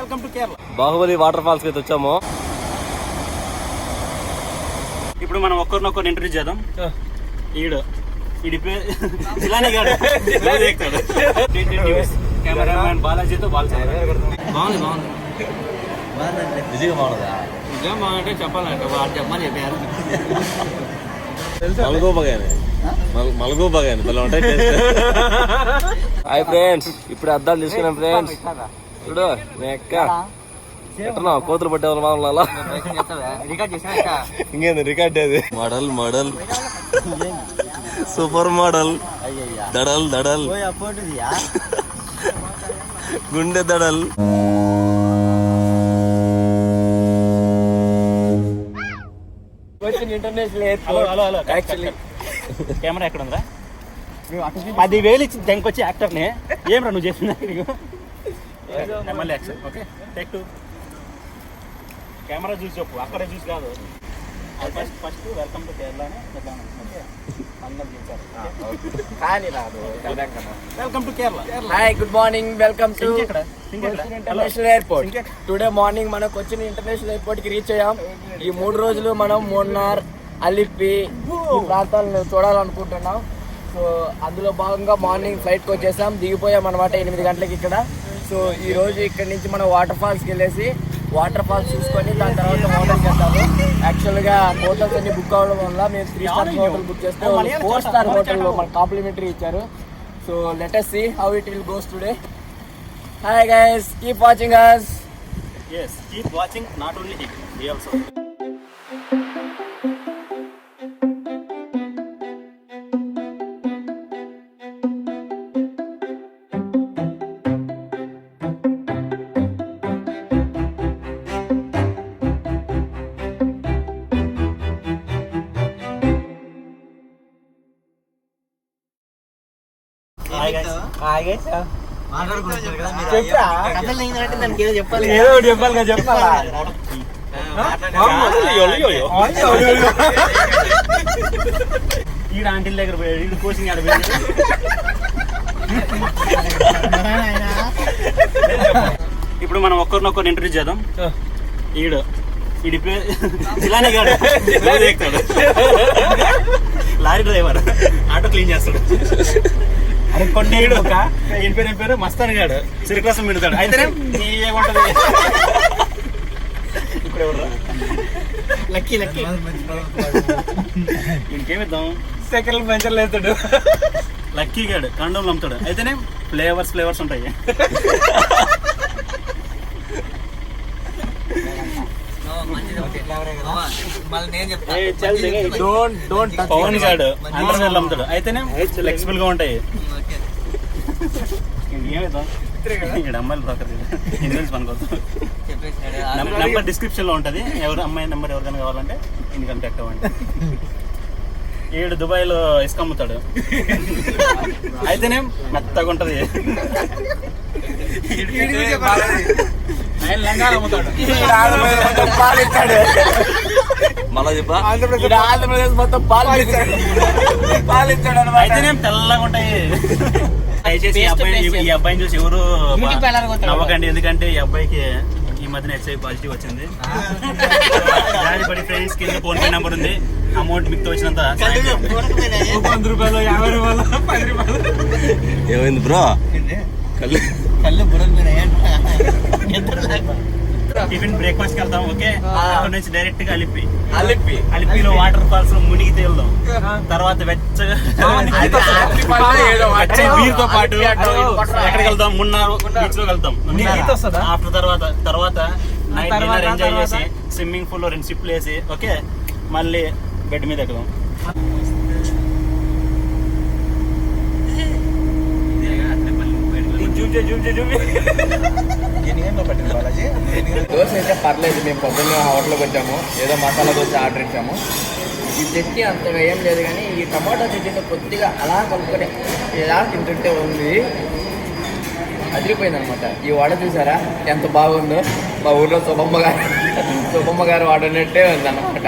Welcome to Kerala. Baahubali water falls కి వచ్చాము. ఇప్పుడు మనం ఒక్కరినొక్కరు ఇంటర్వ్యూ చేద్దాం. ఈడి పేరు జిలానీ గాడు కెమెరామ్యాన్ బాలాజీతో బాగుంది. నిజంగా బాగుందా? నిజంగా బాగుంటే చెప్పాలంటే వాడు చెప్పమని చెప్పారు. మలగూబగాని భలే ఉంటాయి. హాయ్ ఫ్రెండ్స్, ఇప్పుడు అద్దాలు తీసుకున్నాం ఫ్రెండ్స్. చూడు ఎక్క ఎట్టనా కోతులు పట్టే వాళ్ళ మామూలు ఇంకేంది రికార్డ్ అది. మోడల్ సూపర్ మోడల్ దడల్ గుండె దడల్. International airport. యాక్చువల్లీ కెమెరా ఎక్కడ ఉందా? 10,000 ఇచ్చి దానికొచ్చి యాక్టర్ని ఏమరా నువ్వు చేసిన మళ్ళీ యాక్షన్. Okay take 2. కెమెరా చూసి చెప్పు, అక్కడే చూసి కాదు. First welcome to Kerala welcome to Kerala. Hi, good morning, welcome to international airport. Today morning మనం కొచ్చిన్ ఇంటర్నేషనల్ ఎయిర్పోర్ట్ కి రీచ్ అయ్యాం. ఈ 3 రోజులు మనం మున్నార్, అలిప్పి ఈ ప్రాంతాలను చూడాలనుకుంటున్నాం. సో అందులో భాగంగా మార్నింగ్ ఫ్లైట్కి వచ్చేసాం, దిగిపోయాం అనమాట 8 గంటలకి ఇక్కడ. సో ఈ రోజు ఇక్కడ నుంచి మనం వాటర్ ఫాల్స్కి వెళ్ళేసి వాటర్ ఫాల్స్ చూసుకొని దాని తర్వాత హోటల్కి వెళ్తాము. యాక్చువల్గా హోటల్స్ అన్ని బుక్ అవ్వడం వల్ల మేము 3 స్టార్ హోటల్ బుక్ చేస్తే 4 స్టార్ హోటల్లో మనకు కాంప్లిమెంటరీ ఇచ్చారు. So let us see how it will goes today. Hi guys, keep watching us. Yes, keep watching. Not only him, we also. ఈడ ఆంటీల దగ్గర పోయాడు, కోచింగ్ ఆడ పోయాడు. ఇప్పుడు మనం ఒక్కరినొక్కరు ఇంటర్వ్యూ చేద్దాం. ఈడి పేరు జిలానీ గాడు లారీ డ్రైవర్, ఆటో క్లీన్ చేస్తాడు. అరే కొన్నేడు ఒక ఈయన పేరు మస్తాన్ గాడు, సిరిక్లాసం పెడతాడు. అయితేనే ఏముంటది ఇప్పుడు ఎవరు లక్కీ ఇంకేమిద్దాం. సెకండ్ పంచర్లు వేస్తాడు లక్కీ గాడు, కండోలు అమ్ముతాడు. అయితేనే ఫ్లేవర్స్ ఉంటాయి. పవన్ గాడు అందరూ అమ్ముతాడు. అయితేనే ఫ్లెక్సిబుల్ గా ఉంటాయి. ఇంకేమిద్దాం, ఇక్కడ అమ్మాయిలు బ్రోకర్ నెంబర్ డిస్క్రిప్షన్ లో ఉంటది. ఎవరు అమ్మాయి నెంబర్ ఎవరికైనా కావాలంటే ఇన్ని కాంటాక్ట్ అవ్వండి. ఈడు దుబాయ్ లో ఇసుక అమ్ముతాడు. అయితేనే మెత్తగా ఉంటది. ఆయన లంగాలు అమ్ముతాడు. ఆంధ్రప్రదేశ్ మొత్తం పాలు ఇచ్చాడు. అయితేనే తెల్లగా ఉంటాయి. దయచేసి ఈ అబ్బాయిని చూసి ఎవరు నవ్వకండి, ఎందుకంటే ఈ అబ్బాయికి ఈ మధ్యన HIV పాజిటివ్ వచ్చింది. జాలిపడి ఫ్రెండ్స్ కింద ఫోన్ పే నెంబర్ ఉంది. అమౌంట్ మీకు వచ్చినంత 100 రూపాయలు, 50 రూపాయలు, 10 రూపాయలు. ఏమైంది బ్రో? కళ్ళు టిఫిన్ బ్రేక్ఫాస్ట్ కి వెళ్తాం. ఓకే, అక్కడ నుంచి డైరెక్ట్ గా అలిప్పిలో వాటర్ ఫాల్స్ మునిగి తేలుదాం. తర్వాత వెచ్చగా వీరితో పాటు ఎక్కడికి వెళ్తాం, మున్నార్ బీచ్ లో వెళ్తాం. ఆఫ్టర్ తర్వాత నైట్ డిన్నర్ ఎంజాయ్ చేసి స్విమ్మింగ్ పూల్ లో 2 సిప్లు వేసి ఓకే మళ్ళీ బెడ్ మీద ఎక్కుదాం. దోశ అయితే పర్లేదు, మేము పొద్దున్న హోటల్కి వచ్చాము, ఏదో మసాలా దోశ ఆర్డర్ ఇచ్చాము. ఈ చట్నీ అంతగా ఏం లేదు, కానీ ఈ టమాటా చట్నీతో కొద్దిగా అలా కలుపుకొని ఎలా తింటుంటే ఉంది, అదిరిపోయింది అనమాట. ఈ వడ చూసారా ఎంత బాగుందో, మా ఊర్లో సుబ్బమ్మ గారు వాడినట్టే ఉంది అన్నమాట.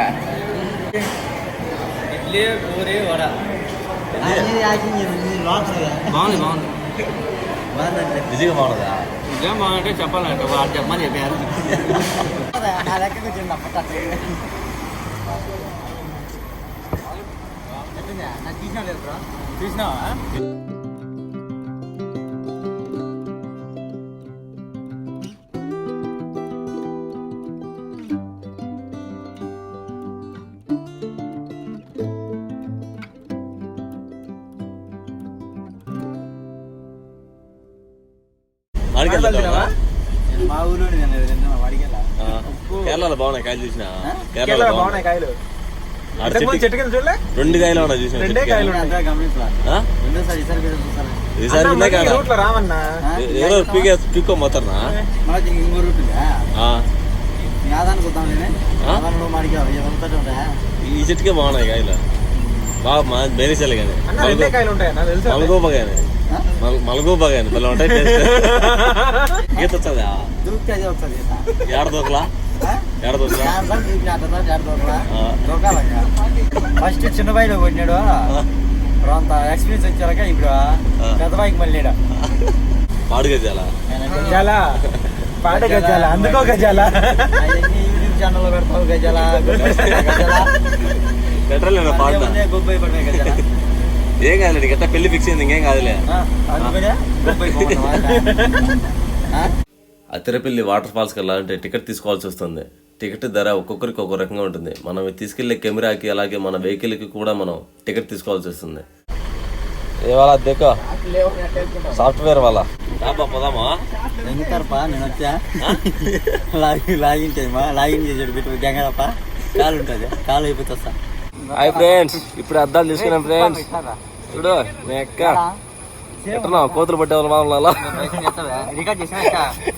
ఇడ్లీ పూరి వడ బాగుంది. నిజంగా బాగుందా? ఏం బాగుంటే చెప్పాలంటే వాడు చెప్పమని చెప్పారు. చూసినావా? మా ఊళ్ళో కేరళలో బాగున్నాయి కాయలు చూసిన. కేరళలో బాగున్నాయి కాయలు. 2 కాయలు ఉన్నాయి చూసిన. ఈసారి ఏదో పీక్కోపోతారా? ఈ చెట్టుకే బాగున్నాయి కాయలు. బాగా బెనిసాలి కానీ మలగోప కానీ మలగోప కానీ భలే ఉంటాయి. ఈత వచ్చదా? ఏడ దూకలా? ఏడ దూకలా? ఫస్ట్ చిన్న బాయిలో కొట్టినాడు, అంత ఎక్స్పీరియన్స్ వచ్చాక ఇప్పుడు పెద్ద బాయికి మళ్ళీ పాడు గజాలా? పాట గజాల, అందుకో గజాల. యూట్యూబ్ ఛానల్ లో పెడతావు గజాల. పెట్రోల్ గొప్పై పడినాయి గజాల. ఏం కాదులే, నీకు ఎట్లా పెళ్లి ఫిక్స్ అయింది, ఇంకేం కాదులే. అతిరపల్లి వాటర్ ఫాల్స్కి వెళ్ళాలంటే టికెట్ తీసుకోవాల్సి వస్తుంది. టికెట్ ధర ఒక్కొక్కరికి ఒక్కో రకంగా ఉంటుంది. మనం తీసుకెళ్లే కెమెరాకి అలాగే మన వెహికల్కి కూడా మనం టికెట్ తీసుకోవాల్సి వస్తుంది. ఏ వాళ్ళ దేకో సాఫ్ట్వేర్ వాళ్ళ పోదామా? ఎందుకరపా నేను వచ్చా లాగిన్ చేయమా, లాగిన్ చేసాడు పెట్టి గంగడప్ప కాలు ఉంటుంది, కాలు అయిపోతే వస్తా. హాయ్ ఫ్రెండ్స్, ఇప్పుడు అద్దాలు తీసుకున్నాం ఫ్రెండ్స్. చూడు ఎక్క ఎట్టున్నావు, కోతులు పట్టే వాళ్ళ మామూలు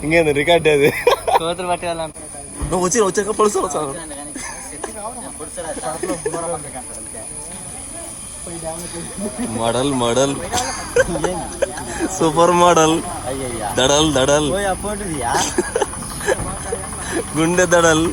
ఇంకేంది రికార్డ్ అది. కోతులు పట్టే వాళ్ళ నువ్వు వచ్చాక పొలుసు మోడల్ మోడల్ సూపర్ మోడల్ దడల్ దడల్ గుండె దడల్.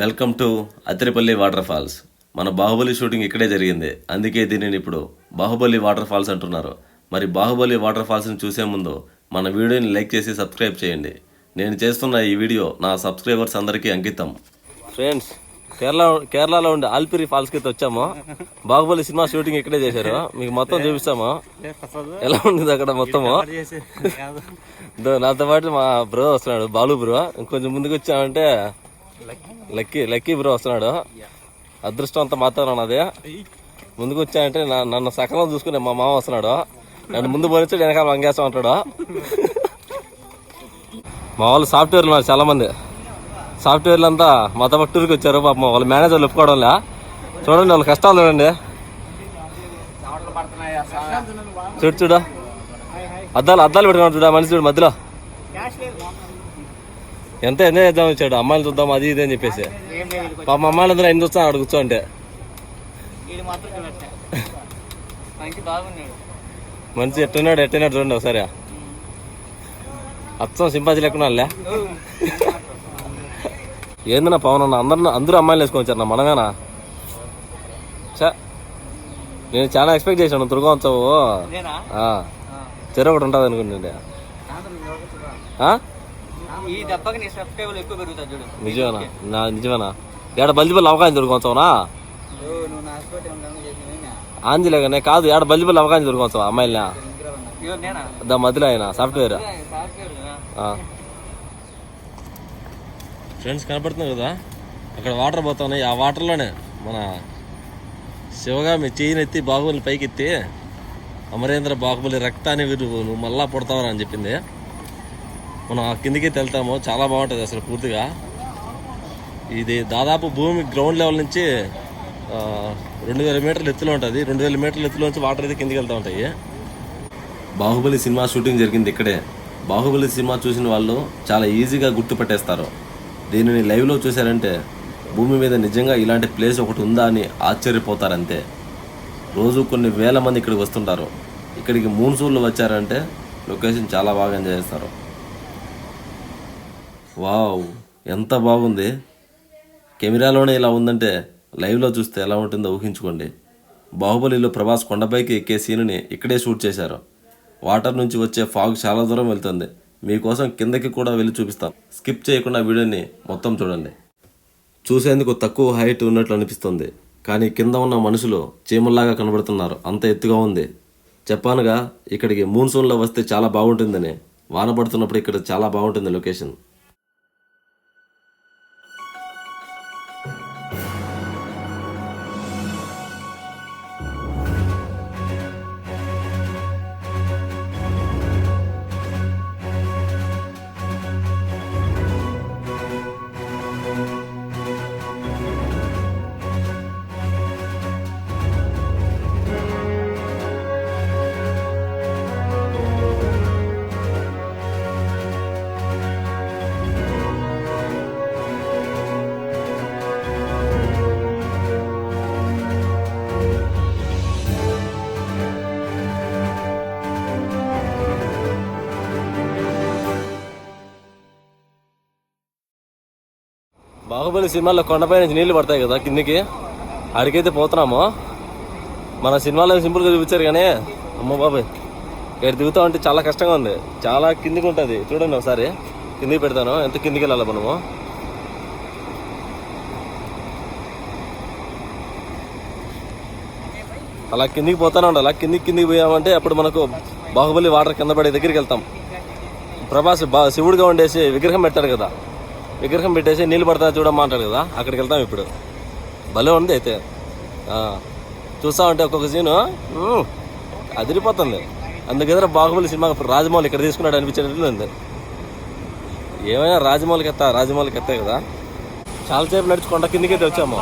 Welcome to Athirappilly water falls. మన బాహుబలి షూటింగ్ ఇక్కడే జరిగింది, అందుకే దీనిని ఇప్పుడు బాహుబలి వాటర్ ఫాల్స్ అంటున్నారు. మరి బాహుబలి వాటర్ ఫాల్స్ని చూసే ముందు మన వీడియోని లైక్ చేసి సబ్స్క్రైబ్ చేయండి. నేను చేస్తున్న ఈ వీడియో నా సబ్స్క్రైబర్స్ అందరికీ అంకితం. ఫ్రెండ్స్, కేరళలో ఉండే ఆల్పిరి ఫాల్స్కి అయితే వచ్చాము. బాహుబలి సినిమా షూటింగ్ ఇక్కడే చేశారు, మీకు మొత్తం చూపిస్తాము ఎలా ఉంది అక్కడ మొత్తము. నాతో పాటు మా బ్రో వస్తున్నాడు, బాలు బ్రో. ఇంకొంచెం ముందుకు వచ్చామంటే లక్కీ బ్రో వస్తున్నాడు. అదృష్టం అంతా మాత్రం ఉన్నది. ముందుకు వచ్చాయంటే నన్ను సకలం చూసుకునే మా మామ వస్తున్నాడు. నన్ను ముందు పోనిచ్చాడు, వెనకాల వంగేస్తా ఉంటాడు. మా వాళ్ళు సాఫ్ట్వేర్లు ఉన్నారు చాలా మంది. సాఫ్ట్వేర్లు అంతా మాతో పాటు టూర్కి వచ్చారు. పాపం వాళ్ళ మేనేజర్లు ఒప్పుకోవడంలే. చూడండి వాళ్ళ కష్టాలు చూడండి. చూడు అద్దాలు పెట్టుకున్నాడు. చూడ మనిషి చూడు మధ్యలో ఎంత ఎంజాయ్ చేద్దాం వచ్చాడు. అమ్మాయిలు చూద్దాం అది ఇది అని చెప్పేసి. పాప అమ్మాయిలు అందరూ ఎందుకు వస్తాను అక్కడ కూర్చోంటే. మంచి ఎట్టున్నాడు చూడండి ఒకసారి. అచ్చం సింపాజీ లేకున్నాళ్ళే. ఏందన్నా పవన్ అన్న అందరూ అమ్మాయిలు వేసుకొని వచ్చారు నా మనగానా. నేను చాలా ఎక్స్పెక్ట్ చేశాను దుర్గోత్సవ్ చెరువు ఒకటి ఉంటుంది అనుకుంటుండే. నిజమేనా? ఏడ బల్దిపల్లి అవకాశం దొరుకుతావునా? ఆంజలేగానే కాదు, ఏడ బల్దిపల్లి అవకాశం దొరుకుతావు అమ్మాయిలనా? దా మధ్యలో ఆయన సాఫ్ట్వేర్. ఫ్రెండ్స్ కనపడుతున్నాయి కదా అక్కడ వాటర్ పోతున్నాయి. ఆ వాటర్లోనే మన శివగామి చెయ్యిని ఎత్తి బాహుబలి పైకి ఎత్తి అమరేంద్ర బాహుబలి రక్తాన్ని నువ్వు మళ్ళా పుడతావరా అని చెప్పింది. మనం ఆ కిందికి వెళ్తాము, చాలా బాగుంటుంది అసలు పూర్తిగా. ఇది దాదాపు భూమి గ్రౌండ్ లెవెల్ నుంచి 2000 మీటర్ల ఎత్తులో ఉంటుంది. 2000 మీటర్ల ఎత్తులో నుంచి వాటర్ అయితే కిందికి వెళ్తూ ఉంటాయి. బాహుబలి సినిమా షూటింగ్ జరిగింది ఇక్కడే. బాహుబలి సినిమా చూసిన వాళ్ళు చాలా ఈజీగా గుర్తుపట్టేస్తారు. దీనిని లైవ్లో చూశారంటే భూమి మీద నిజంగా ఇలాంటి ప్లేస్ ఒకటి ఉందా అని ఆశ్చర్యపోతారంతే. రోజు కొన్ని వేల మంది ఇక్కడికి వస్తుంటారు. ఇక్కడికి మూన్సూన్లు వచ్చారంటే లొకేషన్ చాలా బాగా ఎంజాయ్ చేస్తారు. వావ్, ఎంత బాగుంది! కెమెరాలోనే ఇలా ఉందంటే లైవ్లో చూస్తే ఎలా ఉంటుందో ఊహించుకోండి. బాహుబలిలో ప్రభాస్ కొండపైకి ఎక్కే సీనుని ఇక్కడే షూట్ చేశారు. వాటర్ నుంచి వచ్చే ఫాగ్ చాలా దూరం వెళ్తుంది. మీకోసం కిందకి కూడా వెళ్ళి చూపిస్తాను. స్కిప్ చేయకుండా వీడియోని మొత్తం చూడండి. చూసేందుకు తక్కువ హైట్ ఉన్నట్లు అనిపిస్తుంది, కానీ కింద ఉన్న మనుషులు చీమల్లాగా కనబడుతున్నారు. అంత ఎత్తుగా ఉంది. చెప్పానుగా ఇక్కడికి మూన్సూన్లో వస్తే చాలా బాగుంటుందని. వాన పడుతున్నప్పుడు ఇక్కడ చాలా బాగుంటుంది లొకేషన్. బాహుబలి సినిమాలో కొండపై నుంచి నీళ్లు పడతాయి కదా కిందికి, ఆడికైతే పోతున్నాము. మన సినిమాలో సింపుల్గా చూపించారు కానీ అమ్మ బాబాయ్ ఇక్కడ దిగుతా ఉంటే చాలా కష్టంగా ఉంది. చాలా కిందికి ఉంటుంది. చూడండి ఒకసారి కిందికి పెడతాను, ఎంత కిందికి వెళ్ళాలి మనము. అలా కిందికి పోతానే ఉండాలి. కిందికి పోయామంటే అప్పుడు మనకు బాహుబలి వాటర్ కింద పడే దగ్గరికి వెళ్తాం. ప్రభాస్ శివుడిగా ఉండేసి విగ్రహం పెట్టాడు కదా, విగ్రహం పెట్టేసి నీళ్ళు పడతా చూడమ్మా అంటాడు కదా, అక్కడికి వెళ్తాం. ఇప్పుడు భలే ఉంది. అయితే చూస్తా ఉంటే ఒక్కొక్క సీను అదిరిపోతుంది. అందుకెదర బాహుబలి సినిమా రాజమౌళి ఇక్కడ తీసుకున్నాడు అనిపించేటట్లు ఉంది. ఏమైనా రాజమౌళికి ఎత్తాయి కదా. చాలాసేపు నడిచి కొండ కిందికైతే వచ్చాము.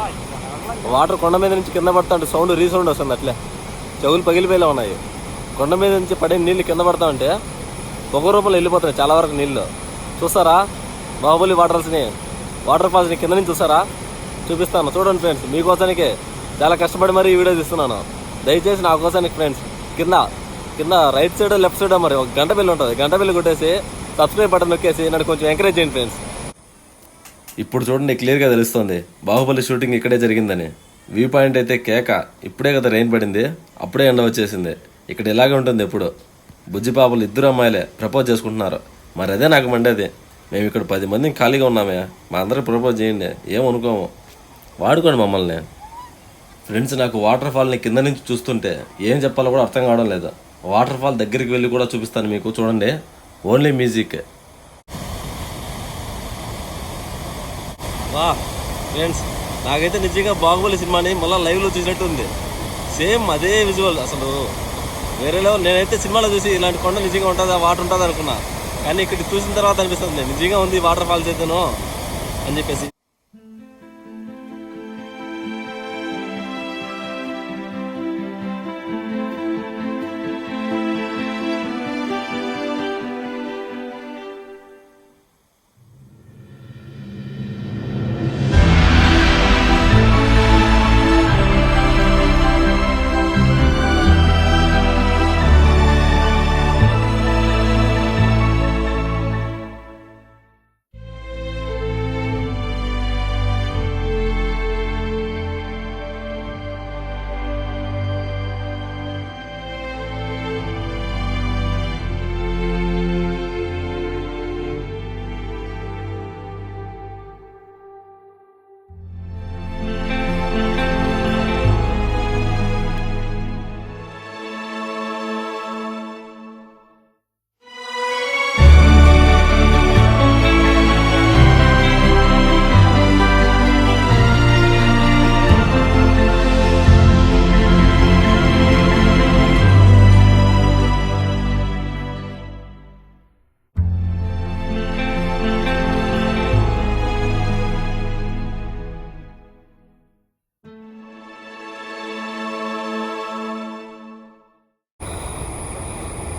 వాటర్ కొండ మీద నుంచి కింద పడతా ఉంటే సౌండ్ రీసౌండ్ వస్తుంది. అట్లే చెవులు పగిలిపోయేలా ఉన్నాయి. కొండ మీద నుంచి పడే నీళ్ళు కింద పడతా ఉంటే పొగ రూపంలో వెళ్ళిపోతున్నాయి చాలా వరకు నీళ్ళు. చూస్తారా బాహుబలి వాటర్ ఫాల్స్ని కింద నుంచి చూస్తారా? చూపిస్తాను చూడండి ఫ్రెండ్స్. మీకోసానికే చాలా కష్టపడి మరి ఈ వీడియో తీస్తున్నాను. దయచేసి నా కోసానికి ఫ్రెండ్స్ కింద రైట్ సైడ్ లెఫ్ట్ సైడ్ మరి ఒక గంట బిల్లు ఉంటుంది. గంట బిల్లు కొట్టేసి సబ్స్క్రైబ్ బటన్ నొక్కేసి నన్ను కొంచెం ఎంకరేజ్ చేయండి ఫ్రెండ్స్. ఇప్పుడు చూడండి క్లియర్గా తెలుస్తుంది బాహుబలి షూటింగ్ ఇక్కడే జరిగిందని. వ్యూ పాయింట్ అయితే కేక. ఇప్పుడే కదా రెయిన్ పడింది, అప్పుడే ఎండ వచ్చేసింది. ఇక్కడ ఇలాగే ఉంటుంది ఎప్పుడు. బుజ్జిపాపలు 2 అమ్మాయిలే ప్రపోజ్ చేసుకుంటున్నారు. మరి అదే నాకు మండేది. మేము ఇక్కడ 10 మందిని ఖాళీగా ఉన్నామే, మా అందరికి ప్రపోజ్ చేయండి, ఏమనుకోము, వాడుకోండి మమ్మల్ని. ఫ్రెండ్స్ నాకు వాటర్ ఫాల్ని కింద నుంచి చూస్తుంటే ఏం చెప్పాలో కూడా అర్థం కావడం లేదు. వాటర్ ఫాల్ దగ్గరికి వెళ్ళి కూడా చూపిస్తాను మీకు. చూడండి ఓన్లీ మ్యూజిక్. వా ఫ్రెండ్స్ నాకైతే నిజంగా బాహుబలి సినిమాని మళ్ళీ లైవ్లో చూసినట్టు ఉంది. సేమ్ అదే విజువల్ అసలు వేరే లెవెల్. నేనైతే సినిమాలో చూసి ఇలాంటి కొండ నిజంగా ఉంటుందా, వాటర్ ఉంటుంది అనుకున్నా, కానీ ఇక్కడ చూసిన తర్వాత అనిపిస్తుంది నిజంగా ఉంది వాటర్ ఫాల్స్ అయితేనో అని చెప్పేసి.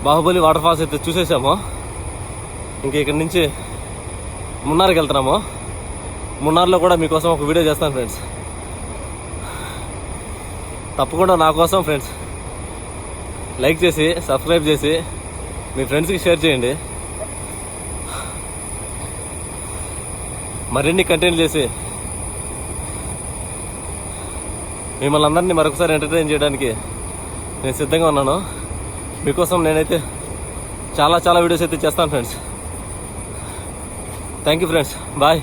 బాహుబలి వాటర్ ఫాల్స్ అయితే చూసేసాము. ఇంక ఇక్కడి నుంచి మున్నార్కి వెళ్తున్నాము. మున్నార్లో కూడా మీకోసం ఒక వీడియో చేస్తాను ఫ్రెండ్స్. తప్పకుండా నా కోసం ఫ్రెండ్స్ లైక్ చేసి సబ్స్క్రైబ్ చేసి మీ ఫ్రెండ్స్కి షేర్ చేయండి. మరిన్ని కంటెంట్ చేసి మిమ్మల్ని అందరినీ మరొకసారి ఎంటర్టైన్ చేయడానికి నేను సిద్ధంగా ఉన్నాను. మీకోసం నేనైతే చాలా చాలా వీడియోస్ అయితే చేస్తాను friends. Thank you friends, bye.